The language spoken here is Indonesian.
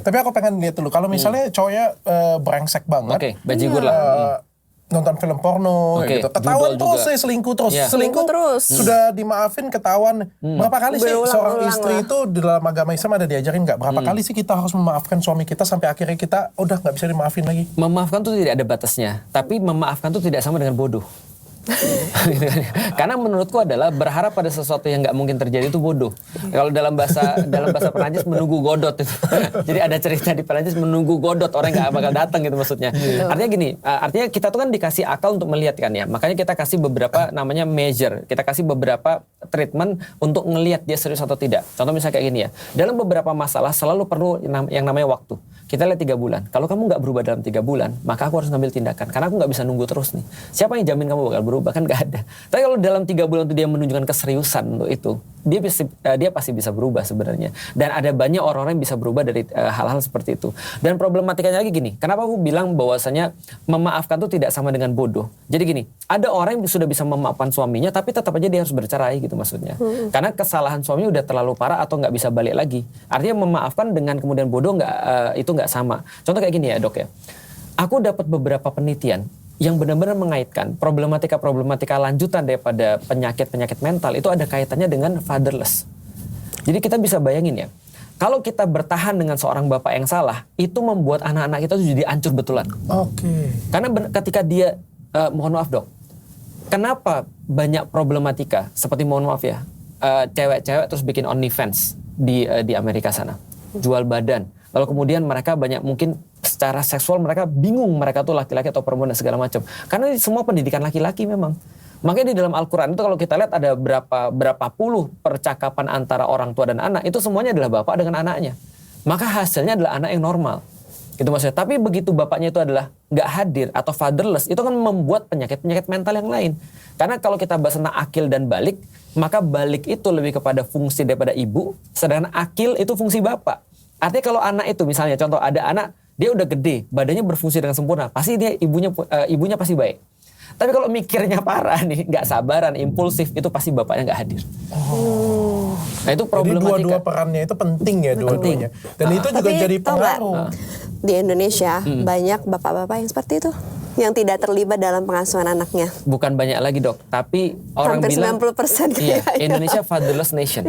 Tapi aku pengen lihat dulu, kalau misalnya cowoknya brengsek banget. Oke, bajigur lah. Nonton film porno gitu. Ketahuan Judul terus juga. selingkuh terus. Iya. Selingkuh terus. Sudah dimaafin, ketahuan. Berapa kali sih seorang Berulang-ulang istri lah. itu di dalam agama Islam ada diajarin nggak? Berapa kali sih kita harus memaafkan suami kita sampai akhirnya kita udah nggak bisa dimaafin lagi? Memaafkan tuh tidak ada batasnya, tapi memaafkan tuh tidak sama dengan bodoh. Gitu kan. Karena menurutku adalah berharap pada sesuatu yang nggak mungkin terjadi itu bodoh. Kalau dalam bahasa Perancis menunggu godot itu. Jadi ada cerita di Perancis menunggu godot, orang nggak bakal datang gitu maksudnya. Artinya gini, artinya kita tuh kan dikasih akal untuk melihat kan ya. Makanya kita kasih beberapa namanya measure, kita kasih beberapa treatment untuk ngelihat dia serius atau tidak. Contoh misalnya kayak gini ya, dalam beberapa masalah selalu perlu yang namanya waktu. Kita lihat 3 bulan. Kalau kamu nggak berubah dalam 3 bulan, maka aku harus ngambil tindakan. Karena aku nggak bisa nunggu terus nih. Siapa yang jamin kamu bakal berubah? Kan nggak ada. Tapi kalau dalam 3 bulan itu dia menunjukkan keseriusan untuk itu, dia pasti bisa berubah sebenarnya. Dan ada banyak orang-orang yang bisa berubah dari hal-hal seperti itu. Dan problematikanya lagi gini, kenapa aku bilang bahwasanya memaafkan itu tidak sama dengan bodoh. Jadi gini, ada orang yang sudah bisa memaafkan suaminya, tapi tetap aja dia harus bercerai gitu maksudnya. Karena kesalahan suami udah terlalu parah atau nggak bisa balik lagi. Artinya memaafkan dengan kemudian bodoh itu nggak sama. Contoh kayak gini ya dok ya. Aku dapat beberapa penelitian yang benar-benar mengaitkan problematika lanjutan daripada penyakit mental itu ada kaitannya dengan fatherless. Jadi kita bisa bayangin ya, kalau kita bertahan dengan seorang bapak yang salah, itu membuat anak-anak kita tuh jadi hancur betulan. Oke. Karena ketika dia, mohon maaf dok, kenapa banyak problematika seperti mohon maaf ya, cewek-cewek terus bikin OnlyFans di Amerika sana, jual badan. Lalu kemudian mereka banyak mungkin secara seksual mereka bingung mereka tuh laki-laki atau perempuan dan segala macam. Karena ini semua pendidikan laki-laki memang. Makanya di dalam Al-Quran itu kalau kita lihat ada berapa puluh percakapan antara orang tua dan anak, itu semuanya adalah bapak dengan anaknya. Maka hasilnya adalah anak yang normal. Gitu maksudnya. Tapi begitu bapaknya itu adalah nggak hadir atau fatherless, itu kan membuat penyakit mental yang lain. Karena kalau kita bahas tentang akil dan balik, maka balik itu lebih kepada fungsi daripada ibu, sedangkan akil itu fungsi bapak. Artinya kalau anak itu misalnya contoh ada anak dia udah gede, badannya berfungsi dengan sempurna, pasti dia ibunya pasti baik. Tapi kalau mikirnya parah nih, nggak sabaran, impulsif, itu pasti bapaknya nggak hadir. Nah itu problematika. Jadi dua-dua perannya itu penting ya dua-duanya. Dan itu juga jadi pengaruh. Di Indonesia banyak bapak-bapak yang seperti itu, yang tidak terlibat dalam pengasuhan anaknya. Bukan banyak lagi dok, tapi orang hampir bilang 90% kayaknya. Indonesia fatherless nation.